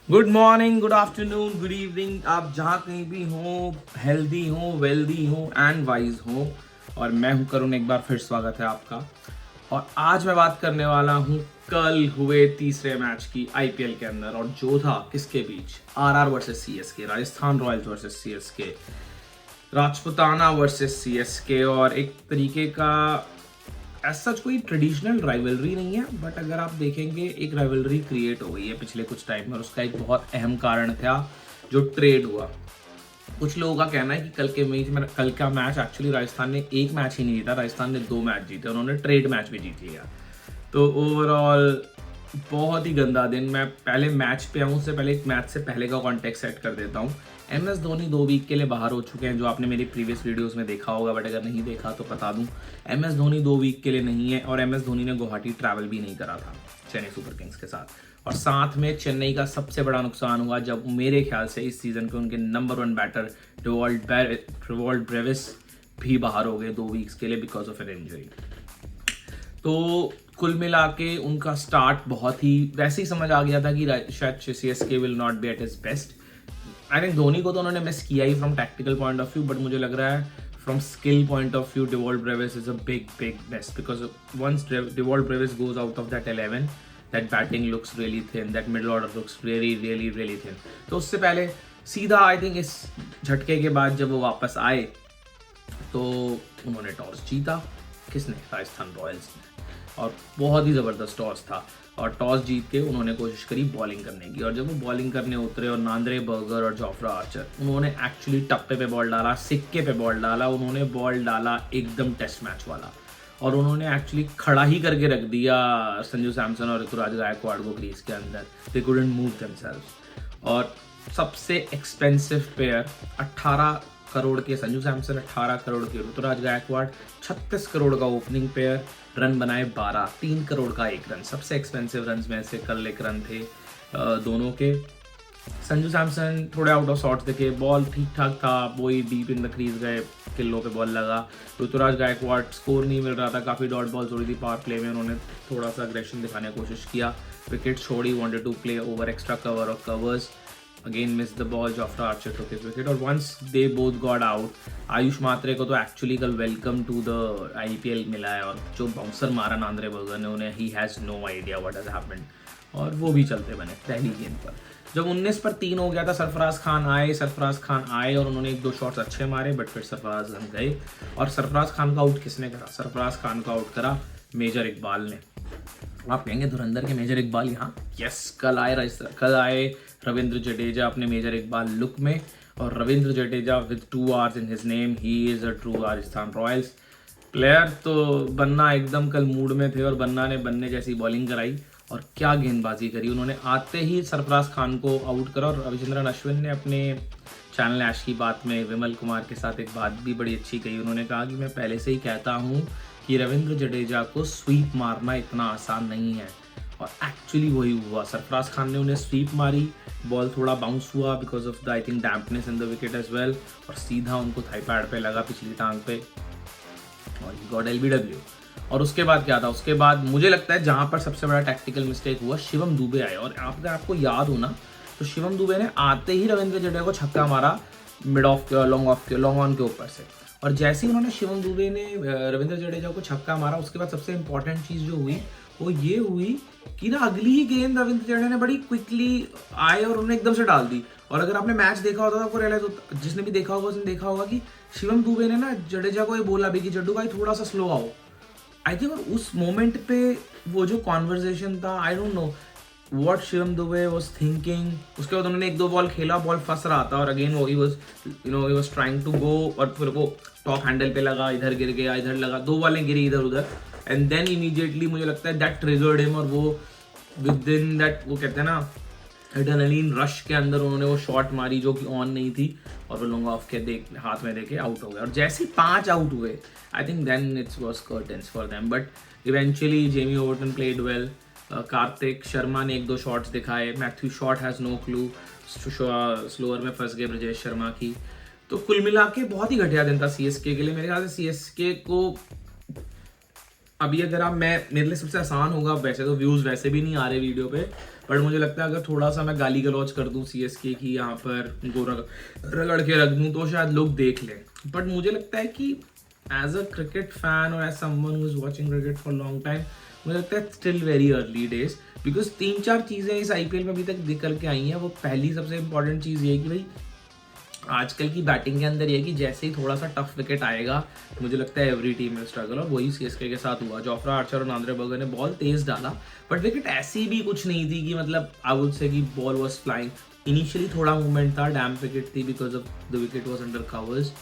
Good morning, good afternoon, good evening. आप जहाँ कहीं भी हो, हेल्दी हो, वेल्दी हो एंड वाइज हो। और मैं हूँ करुण, एक बार फिर स्वागत है आपका। और आज मैं बात करने वाला हूँ कल हुए तीसरे मैच की आईपीएल के अंदर। और जो था किसके बीच, RR versus CSK, Rajasthan Royals versus CSK, Rajputana versus CSK. और एक तरीके का ऐसा कोई ट्रेडिशनल राइवलरी नहीं है, बट अगर आप देखेंगे एक राइवलरी क्रिएट हो गई है पिछले कुछ टाइम में। और उसका एक बहुत अहम कारण था जो ट्रेड हुआ। कुछ लोगों का कहना है कि कल का मैच एक्चुअली राजस्थान ने एक मैच ही नहीं जीता, राजस्थान ने 2 मैच जीते, उन्होंने ट्रेड मैच भी जीत लिया। तो ओवरऑल बहुत ही गंदा दिन। मैं पहले मैच पे आऊँ उससे पहले एक मैच से पहले का कॉन्टेक्स्ट सेट कर देता हूँ। एम एस धोनी 2 वीक के लिए बाहर हो चुके हैं, जो आपने मेरी प्रीवियस वीडियोस में देखा होगा, बट अगर नहीं देखा तो बता दूं, एम एस धोनी 2 वीक के लिए नहीं है। और एम एस धोनी ने गुवाहाटी ट्रैवल भी नहीं करा था चेन्नई सुपर किंग्स के साथ। और साथ में चेन्नई का सबसे बड़ा नुकसान हुआ जब मेरे ख्याल से इस सीजन के उनके नंबर 1 बैटर डेवॉल्ट ब्रेविस भी बाहर हो गए 2 वीक्स के लिए बिकॉज ऑफ एन इंजरी। तो कुल मिला के उनका स्टार्ट बहुत ही वैसे ही समझ आ गया था कि शायद CSK will not be at is best. I think Dhoni को तो उन्होंने मिस किया ही from tactical point of view, but मुझे लग रहा है from skill point of view Dewald Brevis is a big best, because once Dewald Brevis goes out of that 11, that batting looks really thin, that middle order looks really thin. तो उससे पहले सीधा I think इस झटके के बाद जब वो वापस आए तो उन्होंने टॉस जीता। किसने? राजस्थान रॉयल्स ने। और बहुत ही ज़बरदस्त टॉस था। और टॉस जीत के उन्होंने कोशिश करी बॉलिंग करने की। और जब वो बॉलिंग करने उतरे और नांद्रे बर्गर और जोफ्रा आर्चर, उन्होंने एक्चुअली टप्पे पे बॉल डाला, सिक्के पे बॉल डाला, उन्होंने बॉल डाला एकदम टेस्ट मैच वाला। और उन्होंने एक्चुअली खड़ा ही करके रख दिया संजू सैमसन और ऋतुराज गायकवाड़ को क्रीज के अंदर। They couldn't move themselves. और सबसे एक्सपेंसिव प्लेयर 18 करोड़ के संजू सैमसन, 18 करोड़ के ऋतुराज गायकवाड़, 36 करोड़ का ओपनिंग पेयर, रन बनाए 12, 3 करोड़ का एक रन। सबसे एक्सपेंसिव रन में से कल एक रन थे दोनों के। संजू सैमसन थोड़े आउट ऑफ शॉट्स दिखे, बॉल ठीक ठाक था, वही डीप इन द क्रीज गए, किल्लों पे बॉल लगा। ऋतुराज गायकवाड़ स्कोर नहीं मिल रहा था, काफ़ी डॉट बॉल्स हो रही थी पावर प्ले में, उन्होंने थोड़ा सा अग्रेशन दिखाने की कोशिश किया, विकेट छोड़ी, wanted to play over extra cover और covers, again miss the ball, Jofra Archer took his wicket. और once they both got out, Ayush Mhatre को तो एक्चुअली कल वेलकम टू द आईपीएल मिला है। और जो बाउंसर मारा नांद्रे बर्गर ने उन्हें, he has no idea what has happened. और वो भी चलते बने पहली गेंद पर। जब 19 पर 3 हो गया था, सरफराज खान आए और उन्होंने 1-2 शॉट्स अच्छे मारे, बट फिर सरफराज खान गए। और सरफराज खान का आउट किसने करा? सरफराज खान का आउट करा मेजर इकबाल ने। आप कहेंगे धुरंधर के मेजर इकबाल यहाँ? यस, कल आए रविंद्र जडेजा अपने मेजर इकबाल लुक में। और Ravindra Jadeja with 2 Rs in his name, he is a true Rajasthan Royals player. तो बन्ना एकदम कल मूड में थे और बन्ना ने बन्ने जैसी बॉलिंग कराई और क्या गेंदबाजी करी। उन्होंने आते ही सरफराज खान को आउट करा। और रविचंद्रन अश्विन ने अपने चैनल ऐश की बात में विमल कुमार के साथ एक बात भी बड़ी अच्छी कही। उन्होंने कहा कि मैं पहले से ही कहता हूँ कि रविंद्र जडेजा को स्वीप मारना इतना आसान नहीं है। और एक्चुअली वही हुआ, सरफराज खान ने उन्हें स्वीप मारी, बॉल थोड़ा बाउंस हुआ because of the I think dampness in the wicket as well, और सीधा उनको थाई पैड पे लगा, पिछली टांग पे, और ही गॉट एलबीडब्ल्यू। और उसके बाद क्या था? उसके बाद मुझे लगता है जहाँ पर सबसे बड़ा टैक्टिकल मिस्टेक हुआ, शिवम दुबे आए। और अगर आपको याद हो ना, तो शिवम दुबे ने आते ही रविंद्र जडेजा को छक्का मारा मिड ऑफ के लॉन्ग ऑन के ऊपर से। और जैसे ही उन्होंने शिवम दुबे ने रविंद्र जडेजा को छक्का मारा, उसके बाद सबसे इंपॉर्टेंट चीज़ जो हुई वो ये हुई कि ना अगली ही गेंद रविंद्र जडेजा ने बड़ी क्विकली आए और उन्होंने एकदम से डाल दी। और अगर आपने मैच देखा होता तो आपको रियलाइज होता, जिसने भी देखा होगा उसने देखा होगा कि शिवम दुबे ने ना जडेजा को ये बोला भी कि जड्डू भाई थोड़ा सा स्लो आओ। आई थिंक उस मोमेंट पे वो जो कॉन्वर्जेशन था, I don't know what Shivam Dubey was thinking. उसके बाद उन्होंने 1-2 बॉल खेला, बॉल फंस रहा था और अगेन वो he was trying to go, और फिर वो टॉप हैंडल पे लगा, इधर गिर गया, इधर लगा, 2 बॉलें गिरी इधर उधर, एंड देन इमीडिएटली मुझे लगता है दैट ट्रिगर्ड हिम। और वो विद इन दैट, वो कहते हैं ना एड्रेनलिन रश के अंदर, उन्होंने वो शॉट मारी जो कि ऑन नहीं थी, और वो लॉन्ग ऑफ के हाथ में देके आउट हो गया। और जैसे 5 आउट हुए, I think then it's was curtains for them. But eventually Jamie Overton played well, Kartik Sharma ने 1-2 शॉट्स दिखाए, Matthew Short has no clue, slower में फंस गए ब्रजेश शर्मा की। तो कुल मिला के बहुत ही घटिया दिन था सीएसके के लिए। मेरे ख्याल से सीएसके को अभी अगर आप मेरे लिए सबसे आसान होगा, वैसे तो व्यूज़ वैसे भी नहीं आ रहे वीडियो पे, बट मुझे लगता है अगर थोड़ा सा मैं गाली गलौज कर दूं सीएसके की, यहाँ पर उनको रगड़ के रख दूं, तो शायद लोग देख लें। बट मुझे लगता है कि एज अ क्रिकेट फैन और as someone who is watching cricket for long time, मुझे लगता है still very early days, because 3-4 चीज़ें इस आईपीएल में अभी तक निकल के आई हैं। वो पहली सबसे इंपॉर्टेंट चीज़ ये है कि भाई आजकल की बैटिंग के अंदर ये कि जैसे ही थोड़ा सा टफ विकेट आएगा, मुझे लगता है एवरी टीम में स्ट्रगल, और वही सीएसके के साथ हुआ। जोफ्रा आर्चर और आंद्रे बर्गर ने बॉल तेज डाला, बट विकेट ऐसी भी कुछ नहीं थी कि मतलब आई वुड से कि बॉल वाज फ्लाइंग। इनिशियली थोड़ा मूवमेंट था, डैम विकेट थी because of the wicket was under covers,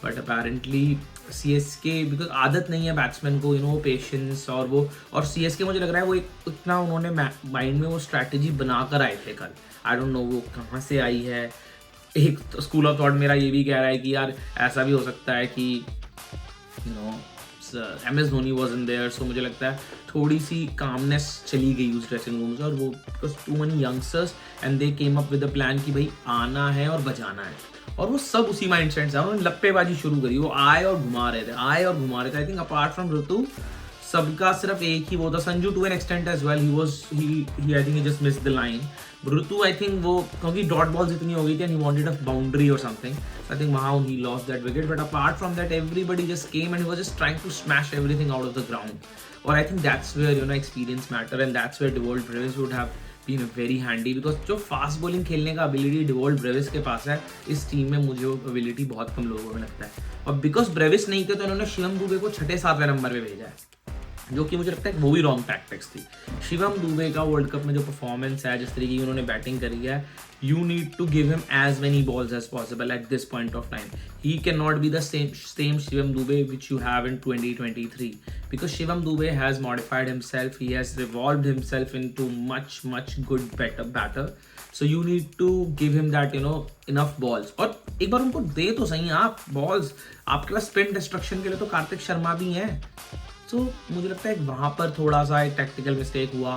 but apparently CSK, because आदत नहीं है बैट्समैन को, पेशेंस और सीएसके मुझे लग रहा है वो एक इतना उन्होंने माइंड में वो स्ट्रैटेजी बनाकर आए थे कल। आई डोंट नो वो कहाँ से आई है। एक स्कूल ऑफ थॉट मेरा ये भी कह रहा है कि यार ऐसा भी हो सकता है कि MS Dhoni was in there, so मुझे लगता है थोड़ी सी कामनेस चली गई उस ड्रेसिंग रूम से, और वो because too many youngsters and they came up with a plan कि भाई आना है और बजाना है, और वो सब उसी माइंड सेट से उन्होंने लप्पेबाजी शुरू करी। वो आए और घुमा रहे थे। I think apart from Ritu सबका सिर्फ एक ही वो था, Sanju to an extent as well, he I think he just missed the line. Ritu I think वो क्योंकि डॉट बॉल्स इतनी हो गई थी and he wanted a boundary और समथिंग, आई थिंक वहाँ he lost that wicket, but apart from that everybody just came and he was just trying to smash everything out of the ground, और I think that's where experience matter, and that's where Dewald Brevis would have been very handy, because जो fast bowling खेलने का ability Dewald Brevis के पास है, इस team में मुझे वो एबिलिटी बहुत कम लोगों में लगता है। और बिकॉज ब्रेविस नहीं थे तो उन्होंने शिवम दुबे को 6-7वें नंबर पे भेजा है, जो कि मुझे लगता है वो भी रॉन्ग टैक्टिक्स थी। शिवम दुबे का वर्ल्ड कप में जो परफॉर्मेंस है, जिस तरीके की उन्होंने बैटिंग करी है, you need to give him as many balls as possible at this point of time. He can not be the same Shivam Dube which you have in 2023, because Shivam Dube has modified himself, he has revolved himself into much good batter, so you need to give him that enough balls, और एक बार उनको दे तो सही आप balls. आपके पास spin destruction के लिए तो कार्तिक शर्मा भी हैं। तो मुझे लगता है वहाँ पर थोड़ा सा एक टैक्टिकल मिस्टेक हुआ,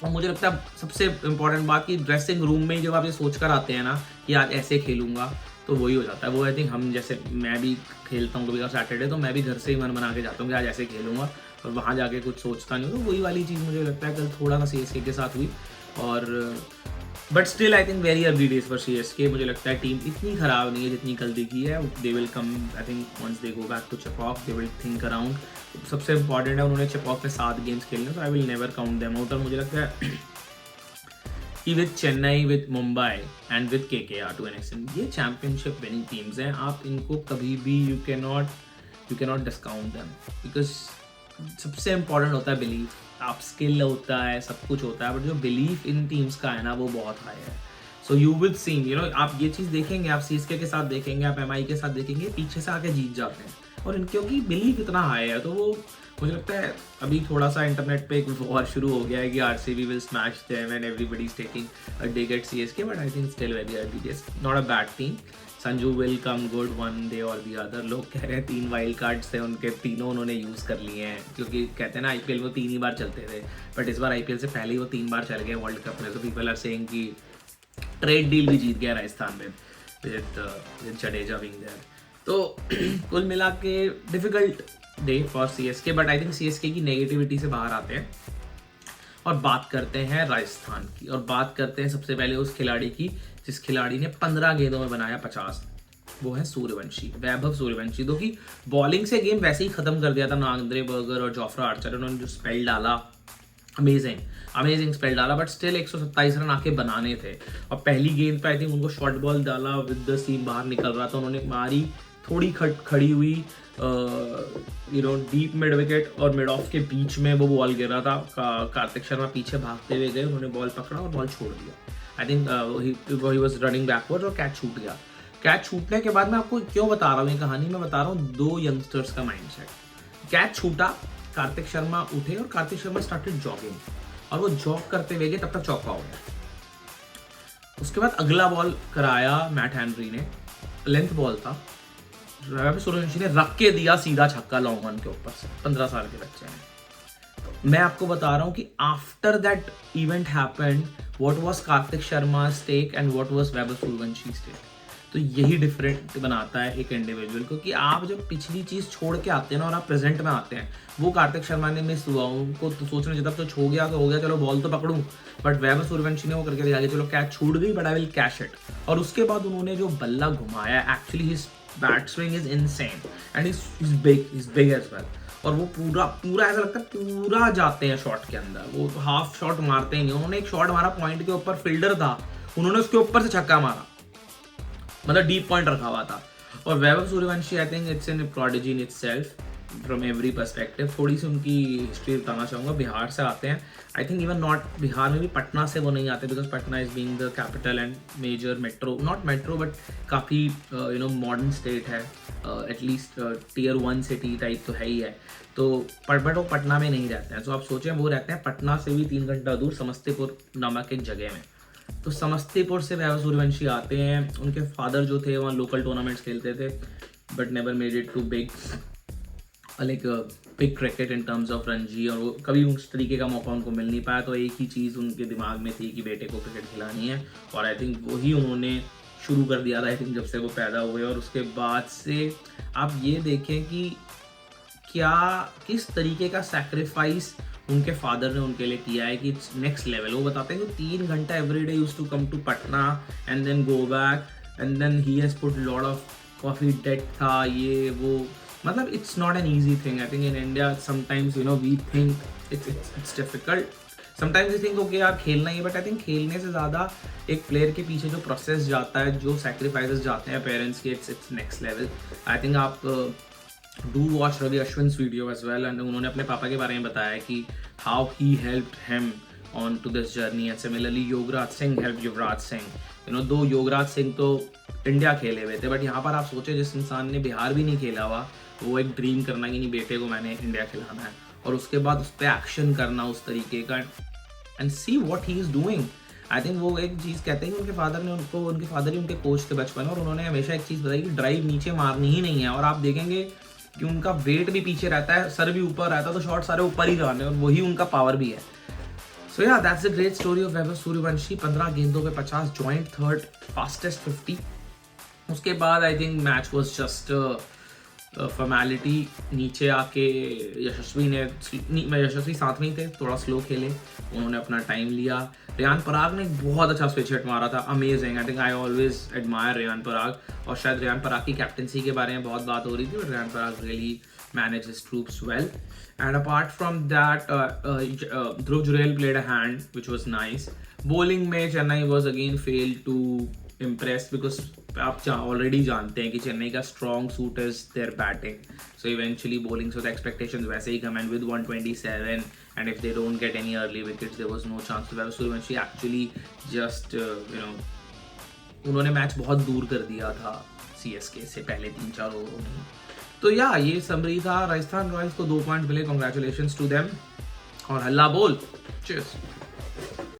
और मुझे लगता है सबसे इंपॉर्टेंट बात कि ड्रेसिंग रूम में जब आप ये सोच कर आते हैं ना कि आज ऐसे खेलूंगा, तो वही हो जाता है। वो आई थिंक हम जैसे मैं भी खेलता हूँ कभी सैटरडे, तो मैं भी घर से ही मन बना के जाता हूँ कि आज ऐसे खेलूंगा, और वहाँ जाके कुछ सोचता नहीं हूँ। तो वही वाली चीज़ मुझे लगता है कल थोड़ा सा सीएसके के साथ हुई, और but still I think very early days for CSK. मुझे लगता है टीम इतनी ख़राब नहीं है जितनी कल दिखी है। They will come, I think once they go back to Chepauk, they will think around. सबसे इंपॉर्टेंट है उन्होंने चेपॉक में 7 गेम्स खेलने, तो I will never count them out. और मुझे लगता है कि with Chennai, with Mumbai and with KKR to an extent, ये चैम्पियनशिप विनिंग टीम्स हैं। आप इनको कभी भी you can not discount them, because सबसे इंपॉर्टेंट होता है बिलीफ। आप स्किल होता है, सब कुछ होता है, बट जो बिलीफ इन टीम्स का है ना, वो बहुत हाई है। सो यू विल सी, आप ये चीज़ देखेंगे, आप सीएसके के साथ देखेंगे, आप MI के साथ देखेंगे, पीछे से आके जीत जाते हैं, और इनके क्योंकि बिलीफ इतना हाई है। तो वो मुझे लगता है अभी थोड़ा सा इंटरनेट पे एक वॉर शुरू हो गया है कि RCB will smash them and everybody is taking a dig at CSK, but I think still very early days, not a bad team. Sanju will come good one day और दी अदर। लोग कह रहे हैं 3 वाइल्ड कार्ड्स थे उनके, तीनों उन्होंने use कर लिए हैं, क्योंकि कहते हैं ना IPL में 3 ही बार चलते थे, बट इस बार IPL से पहले ही वो 3 बार चल गए वर्ल्ड कप में। तो पीपल आर सेइंग कि ट्रेड डील भी जीत गया राजस्थान में विद जडेजा बिंग देयर। तो कुल मिला के difficult day for CSK, but I think CSK की नेगेटिविटी से बाहर आते हैं और बात करते हैं राजस्थान की, और बात करते हैं सबसे पहले उस खिलाड़ी की जिस खिलाड़ी ने 15 गेंदों में बनाया 50। वो है सूर्यवंशी, वैभव सूर्यवंशी, जो कि बॉलिंग से गेम वैसे ही खत्म कर दिया था। आंद्रे बर्गर और जोफ्रा आर्चर, उन्होंने जो स्पेल डाला, अमेजिंग स्पेल डाला, बट स्टिल 127 रन आके बनाने थे। और पहली गेंद पे आई थिंक उनको शॉर्ट बॉल डाला, विद द सीम बाहर निकल रहा था, उन्होंने मारी, थोड़ी खड़ी हुई डीप मिड विकेट और मिड ऑफ के बीच में वो बॉल गिर रहा था। कार्तिक शर्मा पीछे भागते हुए गए, उन्होंने बॉल पकड़ा और बॉल छोड़ दिया। आई think he was running backward और कैच छूट गया। कैच छूटने के बाद मैं आपको क्यों बता रहा हूँ ये कहानी, मैं बता रहा हूँ 2 यंगस्टर्स का माइंडसेट। कैच छूटा, कार्तिक शर्मा उठे और कार्तिक शर्मा स्टार्टेड जॉगिंग, और वो जॉग करते हुए गए, तब तक चौका हो गया। उसके बाद अगला बॉल कराया मैट हेनरी ने, लेंथ बॉल था, सूर्यवंशी ने रख के दिया सीधा छक्का लॉन्ग ऑन के ऊपर से। 15 साल के बच्चे हैं। मैं आपको बता रहा हूँ कि after that event happened, what was Kartik Sharma take and what was Vaibhav Suryavanshi take. तो यही डिफरेंट बनाता है एक इंडिविजुअल को, कि आप जब पिछली चीज़ छोड़ के आते हैं ना और आप प्रेजेंट में आते हैं, वो कार्तिक शर्मा ने मिस हुआ, उनको तो सोचना चाहिए था, तो हो गया तो हो गया, चलो बॉल तो पकड़ूं, बट वैभव सूर्यवंशी ने वो करके दिखा, चलो कैच छूट गई but I will catch it. और उसके बाद उन्होंने जो बल्ला घुमाया, actually his bat swing is insane and is big as well. और वो पूरा ऐसा लगता है पूरा जाते हैं शॉट के अंदर, वो हाफ शॉट मारते ही नहीं। उन्होंने एक शॉट मारा पॉइंट के ऊपर, फील्डर था, उन्होंने उसके ऊपर से छक्का मारा, मतलब डीप पॉइंट रखा हुआ था। और Vaibhav Suryavanshi I think it's an prodigy in itself from every perspective. थोड़ी सी उनकी हिस्ट्री बताना चाहूँगा। बिहार से आते हैं, I think even not Bihar में भी, पटना से वो नहीं आते, because Patna is being the capital and major metro, not metro but काफ़ी मॉडर्न स्टेट है, एटलीस्ट टियर 1 सिटी टाइप तो है ही है। तो बट वो पटना में नहीं रहते हैं। तो आप सोचें, वो रहते हैं पटना से भी 3 घंटा दूर, समस्तीपुर नामक एक जगह में। तो समस्तीपुर से वैभव सूर्यवंशी आते हैं। उनके फादर जो थे वहाँ लोकल टूर्नामेंट्स खेलते थे, but never made it to big big cricket in terms of Ranji, और वो कभी उस तरीके का मौका उनको मिल नहीं पाया। तो एक ही चीज़ उनके दिमाग में थी कि बेटे को क्रिकेट खिलानी है, और आई थिंक वही उन्होंने शुरू कर दिया था, आई थिंक जब से वो पैदा हुए। और उसके बाद से आप ये देखें कि किस तरीके का सैक्रिफाइस उनके फादर ने उनके लिए किया है, कि इट्स नेक्स्ट लेवल। वो बताते हैं कि 3 घंटा every day used to come to Patna and then go back, and then he has put lot of coffee date था, ये वो, मतलब it's not an easy thing. I think in India sometimes we think it's difficult, sometimes we think okay यार खेलना ही, but I think खेलने से ज़्यादा एक प्लेयर के पीछे जो प्रोसेस जाता है, जो सैक्रिफाइसेस जाते हैं पेरेंट्स के, it's next level. I think आप do watch Ravi Ashwin's video as well, and उन्होंने अपने पापा के बारे में बताया कि how he helped him on to this journey, and similarly Yograj Singh help Yuvraj Singh. दो योगराज सिंह तो इंडिया खेले हुए थे, बट यहाँ पर आप सोचे जिस इंसान ने बिहार भी नहीं खेला हुआ, वो एक ड्रीम करना कि नहीं बेटे को मैंने इंडिया खिलाना है, और उसके बाद उस पर एक्शन करना उस तरीके का, and see what he is doing. I think वो एक चीज़ कहते हैं कि उनके फादर ही उनके कोच थे बचपन में, और उन्होंने हमेशा एक चीज़ बताई कि ड्राइव नीचे मारनी ही नहीं है। और आप देखेंगे कि उनका वेट भी पीछे रहता है, सर भी ऊपर रहता है, तो शॉट सारे ऊपर ही जाने, और वही उनका पावर भी है। सो या that's the great story of Vaibhav Suryavanshi. 15 गेंदों पे 50, जॉइंट थर्ड, फास्टेस्ट 50। उसके बाद I think match was just formality. नीचे आके यशस्वी साथ में ही थे, थोड़ा स्लो खेले, उन्होंने अपना टाइम लिया। रेयान पराग ने एक बहुत अच्छा स्विच हिट मारा था, amazing. I think I always admire Riyan Parag, और शायद रेयान पराग की कैप्टनसी के बारे में बहुत बात हो रही थी, but Riyan Parag really managed his troops well. And apart from that, Dhruv Jurel played a hand which was nice. Bowling में Chennai was again failed to impress, because आप already जानते हैं कि चेन्नई का strong suit is their batting. So eventually bowling, so the expectations वैसे ही come, and with 127, and if they don't get any early wickets, there was no chance to have Suryavanshi actually just उन्होंने match बहुत दूर कर दिया था CSK से पहले 3-4 ओवरों में। तो या ये समरी था। राजस्थान रॉयल्स को 2 पॉइंट मिले, कॉन्ग्रेचुलेशंस टू देम, और हल्ला बोल, चीयर्स।